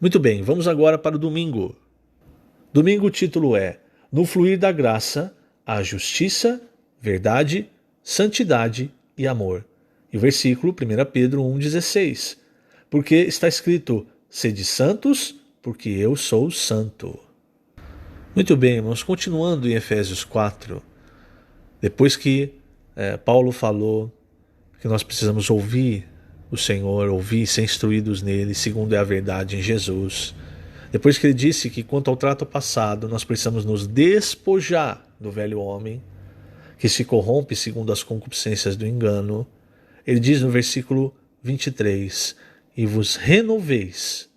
Muito bem, vamos agora para o domingo. Domingo o título é No fluir da graça, a justiça, verdade, santidade e amor. E o versículo 1 Pedro 1,16. Porque está escrito, sede santos, porque eu sou santo. Muito bem, irmãos, continuando em Efésios 4, depois que Paulo falou que nós precisamos ouvir o Senhor, ouvir e ser instruídos nele, segundo é a verdade em Jesus. Depois que ele disse que quanto ao trato passado, nós precisamos nos despojar do velho homem, que se corrompe segundo as concupiscências do engano, ele diz no versículo 23, e vos renoveis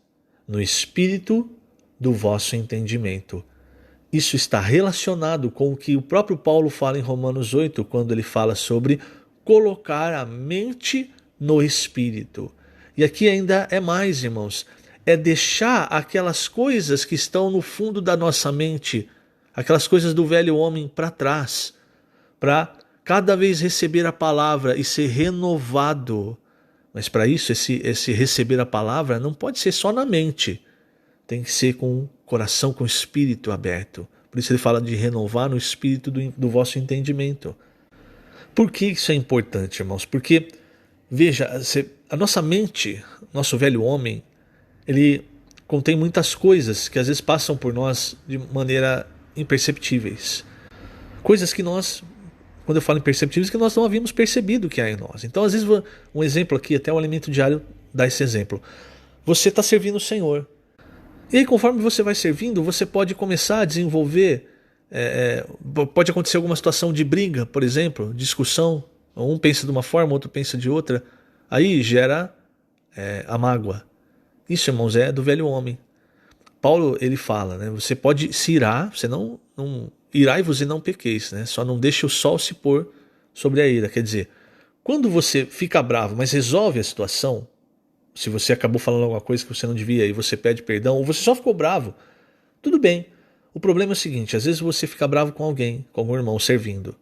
no espírito do vosso entendimento. Isso está relacionado com o que o próprio Paulo fala em Romanos 8, quando ele fala sobre colocar a mente no espírito. E aqui ainda é mais, irmãos, é deixar aquelas coisas que estão no fundo da nossa mente, aquelas coisas do velho homem para trás, para cada vez receber a palavra e ser renovado. Mas para isso, esse receber a palavra não pode ser só na mente, tem que ser com o coração, com o espírito aberto. Por isso ele fala de renovar no espírito do vosso entendimento. Por que isso é importante, irmãos? Porque, veja, a nossa mente, nosso velho homem, ele contém muitas coisas que às vezes passam por nós de maneira imperceptíveis. Coisas que nós, quando eu falo imperceptíveis, que nós não havíamos percebido que há em nós. Então, às vezes, um exemplo aqui, até o alimento diário dá esse exemplo. Você está servindo o Senhor. E aí, conforme você vai servindo, você pode começar a desenvolver, pode acontecer alguma situação de briga, por exemplo, discussão, um pensa de uma forma, outro pensa de outra, aí gera a mágoa. Isso, irmãos, é do velho homem. Paulo, ele fala, né, você pode se irar, você não irai-vos e não pequeis, né, só não deixe o sol se pôr sobre a ira. Quer dizer, quando você fica bravo, mas resolve a situação, se você acabou falando alguma coisa que você não devia e você pede perdão, ou você só ficou bravo, tudo bem. O problema é o seguinte, às vezes você fica bravo com alguém, com algum irmão servindo,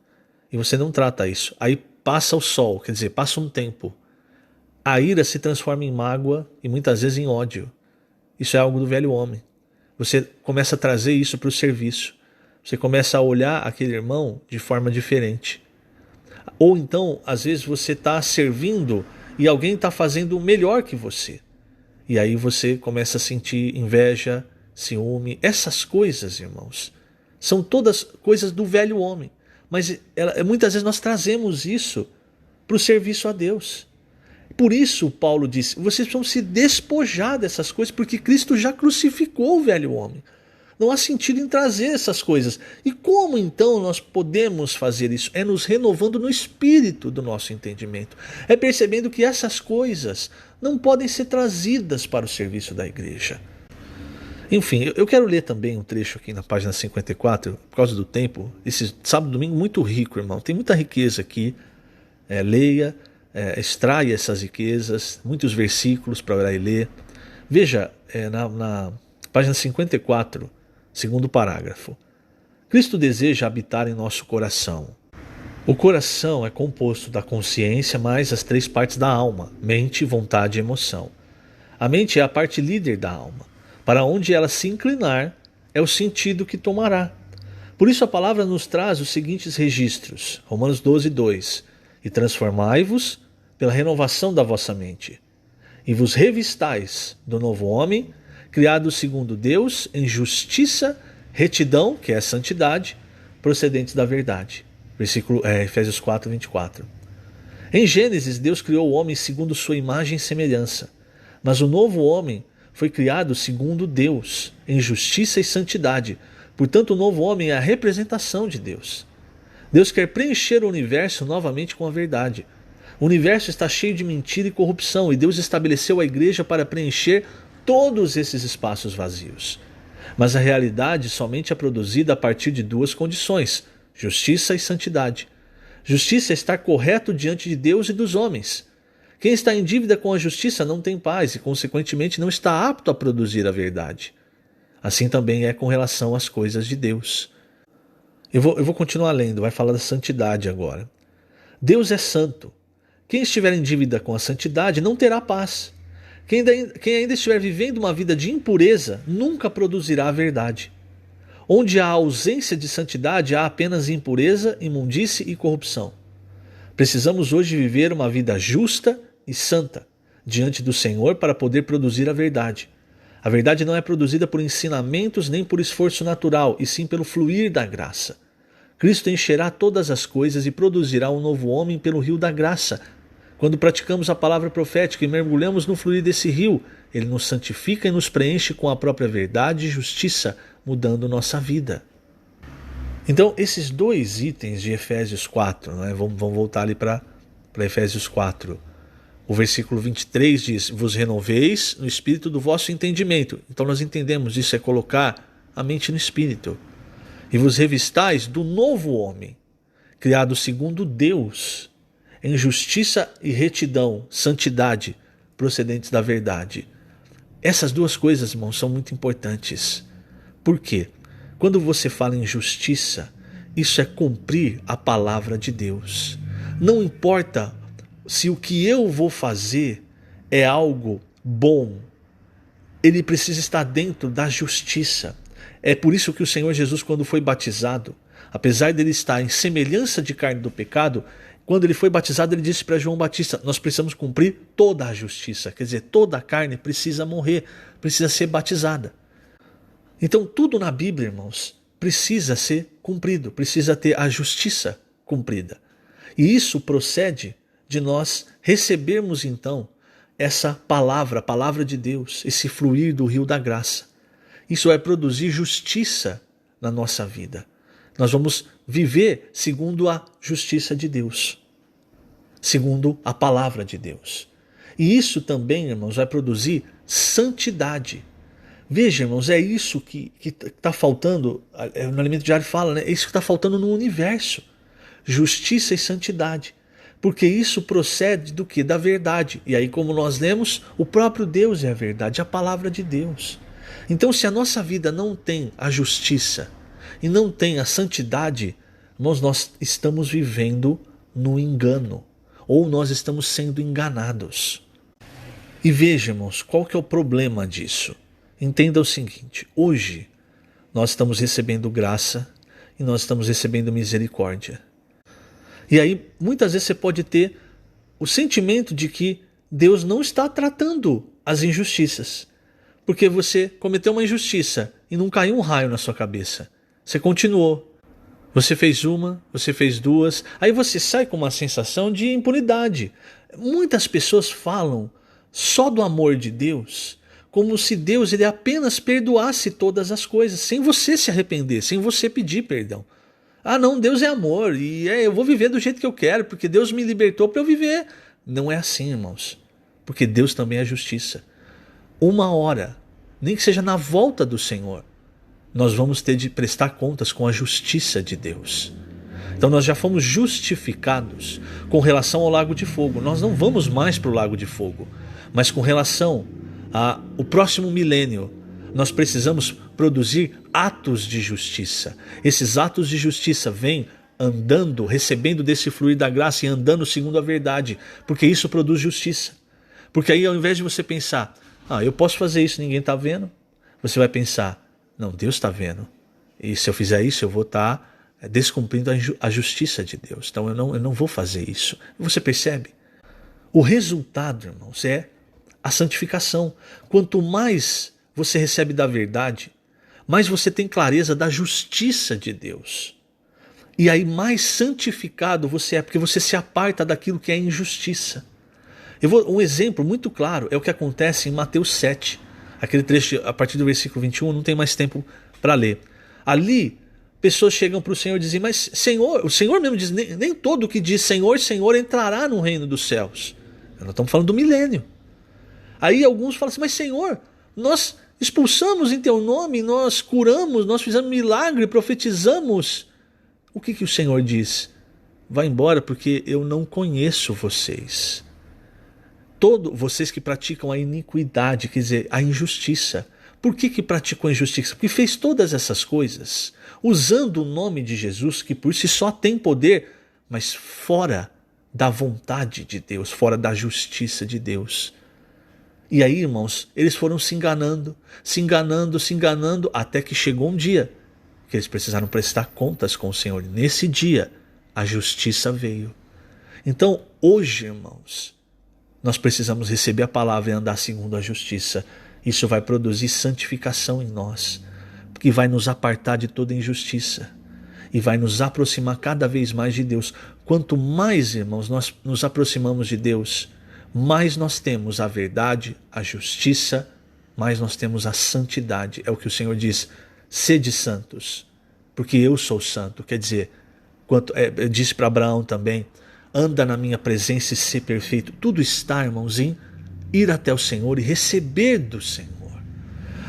e você não trata isso. Aí passa o sol, quer dizer, passa um tempo. A ira se transforma em mágoa e muitas vezes em ódio. Isso é algo do velho homem. Você começa a trazer isso para o serviço. Você começa a olhar aquele irmão de forma diferente. Ou então, às vezes você está servindo e alguém está fazendo melhor que você. E aí você começa a sentir inveja, ciúme. Essas coisas, irmãos, são todas coisas do velho homem. Mas muitas vezes nós trazemos isso para o serviço a Deus. Por isso Paulo disse, vocês precisam se despojar dessas coisas, porque Cristo já crucificou o velho homem. Não há sentido em trazer essas coisas. E como então nós podemos fazer isso? É nos renovando no espírito do nosso entendimento. É percebendo que essas coisas não podem ser trazidas para o serviço da igreja. Enfim, eu quero ler também um trecho aqui na página 54, por causa do tempo. Esse sábado e domingo muito rico, irmão. Tem muita riqueza aqui. Leia, extraia essas riquezas, muitos versículos para orar e ler. Veja, na página 54, segundo parágrafo. Cristo deseja habitar em nosso coração. O coração é composto da consciência mais as três partes da alma, mente, vontade e emoção. A mente é a parte líder da alma. Para onde ela se inclinar, é o sentido que tomará. Por isso a palavra nos traz os seguintes registros. Romanos 12, 2. E transformai-vos pela renovação da vossa mente. E vos revistais do novo homem, criado segundo Deus, em justiça, retidão, que é a santidade, procedentes da verdade. Efésios 4, 24. Em Gênesis, Deus criou o homem segundo sua imagem e semelhança. Mas o novo homem foi criado segundo Deus, em justiça e santidade. Portanto, o novo homem é a representação de Deus. Deus quer preencher o universo novamente com a verdade. O universo está cheio de mentira e corrupção, e Deus estabeleceu a igreja para preencher todos esses espaços vazios. Mas a realidade somente é produzida a partir de duas condições: justiça e santidade. Justiça é estar correto diante de Deus e dos homens. Quem está em dívida com a justiça não tem paz e, consequentemente, não está apto a produzir a verdade. Assim também é com relação às coisas de Deus. Eu vou continuar lendo, vai falar da santidade agora. Deus é santo. Quem estiver em dívida com a santidade não terá paz. Quem ainda estiver vivendo uma vida de impureza nunca produzirá a verdade. Onde há ausência de santidade, há apenas impureza, imundície e corrupção. Precisamos hoje viver uma vida justa e santa diante do Senhor para poder produzir a verdade. A verdade não é produzida por ensinamentos nem por esforço natural, e sim pelo fluir da graça. Cristo encherá todas as coisas e produzirá um novo homem pelo rio da graça. Quando praticamos a palavra profética e mergulhamos no fluir desse rio, ele nos santifica e nos preenche com a própria verdade e justiça, mudando nossa vida. Então, esses dois itens de Efésios 4, né? Vamos voltar ali para Efésios 4. O versículo 23 diz: vos renoveis no espírito do vosso entendimento. Então nós entendemos isso é colocar a mente no espírito. E vos revistais do novo homem, criado segundo Deus, em justiça e retidão, santidade, procedentes da verdade. Essas duas coisas, irmãos, são muito importantes. Por quê? Quando você fala em justiça, isso é cumprir a palavra de Deus. Não importa se o que eu vou fazer é algo bom, ele precisa estar dentro da justiça. É por isso que o Senhor Jesus, quando foi batizado, apesar dele estar em semelhança de carne do pecado, quando ele foi batizado, ele disse para João Batista: nós precisamos cumprir toda a justiça. Quer dizer, toda a carne precisa morrer, precisa ser batizada. Então tudo na Bíblia, irmãos, precisa ser cumprido, precisa ter a justiça cumprida. E isso procede de nós recebermos então essa palavra, a palavra de Deus, esse fluir do rio da graça. Isso vai produzir justiça na nossa vida. Nós vamos viver segundo a justiça de Deus, segundo a palavra de Deus. E isso também, irmãos, vai produzir santidade. Veja, irmãos, é isso que está faltando, no Alimento Diário fala, né? É isso que está faltando no universo. Justiça e santidade. Porque isso procede do quê? Da verdade. E aí, como nós lemos, o próprio Deus é a verdade, a palavra de Deus. Então, se a nossa vida não tem a justiça e não tem a santidade, irmãos, nós estamos vivendo no engano. Ou nós estamos sendo enganados. E veja, irmãos, qual que é o problema disso? Entenda o seguinte: hoje nós estamos recebendo graça e nós estamos recebendo misericórdia. E aí muitas vezes você pode ter o sentimento de que Deus não está tratando as injustiças, porque você cometeu uma injustiça e não caiu um raio na sua cabeça. Você continuou. Você fez uma, você fez duas, aí você sai com uma sensação de impunidade. Muitas pessoas falam só do amor de Deus, como se Deus ele apenas perdoasse todas as coisas, sem você se arrepender, sem você pedir perdão. Ah não, Deus é amor e eu vou viver do jeito que eu quero, porque Deus me libertou para eu viver. Não é assim, irmãos, porque Deus também é justiça. Uma hora, nem que seja na volta do Senhor, nós vamos ter de prestar contas com a justiça de Deus. Então nós já fomos justificados com relação ao lago de fogo. Nós não vamos mais para o lago de fogo, mas com relação ao próximo milênio, nós precisamos produzir atos de justiça. Esses atos de justiça vêm andando, recebendo desse fluir da graça e andando segundo a verdade, porque isso produz justiça. Porque aí ao invés de você pensar, eu posso fazer isso, ninguém está vendo, você vai pensar, não, Deus está vendo. E se eu fizer isso, eu vou estar descumprindo a justiça de Deus. Então eu não vou fazer isso. Você percebe? O resultado, irmãos, é a santificação. Quanto mais você recebe da verdade, mais você tem clareza da justiça de Deus. E aí mais santificado você é, porque você se aparta daquilo que é injustiça. Um exemplo muito claro é o que acontece em Mateus 7. Aquele trecho a partir do versículo 21, não tem mais tempo para ler. Ali, pessoas chegam para o Senhor e dizem, mas Senhor, o Senhor mesmo diz, nem todo que diz Senhor, Senhor entrará no reino dos céus. Nós estamos falando do milênio. Aí alguns falam assim, mas Senhor, nós expulsamos em teu nome, nós curamos, nós fizemos milagre, profetizamos. O que o Senhor diz? Vai embora porque eu não conheço vocês. Vocês que praticam a iniquidade, quer dizer, a injustiça. Por que praticou a injustiça? Porque fez todas essas coisas usando o nome de Jesus, que por si só tem poder, mas fora da vontade de Deus, fora da justiça de Deus. E aí, irmãos, eles foram se enganando, até que chegou um dia que eles precisaram prestar contas com o Senhor. Nesse dia, a justiça veio. Então, hoje, irmãos, nós precisamos receber a palavra e andar segundo a justiça. Isso vai produzir santificação em nós, que vai nos apartar de toda injustiça e vai nos aproximar cada vez mais de Deus. Quanto mais, irmãos, nós nos aproximamos de Deus, mais nós temos a verdade, a justiça, mais nós temos a santidade. É o que o Senhor diz: sede santos, porque eu sou santo. Quer dizer, disse para Abraão também: anda na minha presença e ser perfeito. Tudo está, irmãos, em ir até o Senhor e receber do Senhor.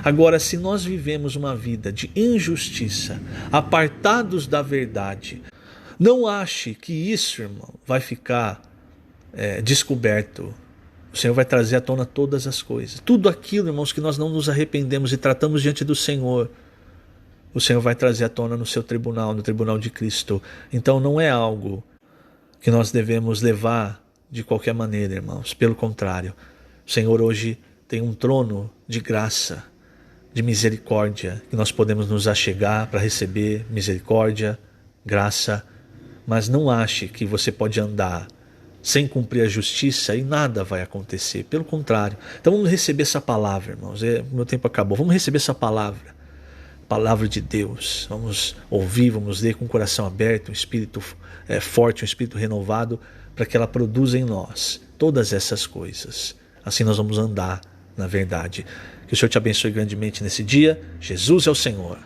Agora, se nós vivemos uma vida de injustiça, apartados da verdade, não ache que isso, irmão, vai ficar descoberto. O Senhor vai trazer à tona todas as coisas. Tudo aquilo, irmãos, que nós não nos arrependemos e tratamos diante do Senhor, o Senhor vai trazer à tona no seu tribunal, no tribunal de Cristo. Então não é algo que nós devemos levar de qualquer maneira, irmãos. Pelo contrário, o Senhor hoje tem um trono de graça, de misericórdia, que nós podemos nos achegar para receber misericórdia, graça. Mas não ache que você pode andar sem cumprir a justiça e nada vai acontecer. Pelo contrário. Então vamos receber essa palavra, irmãos. Meu tempo acabou. Vamos receber essa palavra. Palavra de Deus. Vamos ouvir, vamos ler com o coração aberto, um espírito forte, um espírito renovado, para que ela produza em nós todas essas coisas. Assim nós vamos andar na verdade. Que o Senhor te abençoe grandemente nesse dia. Jesus é o Senhor.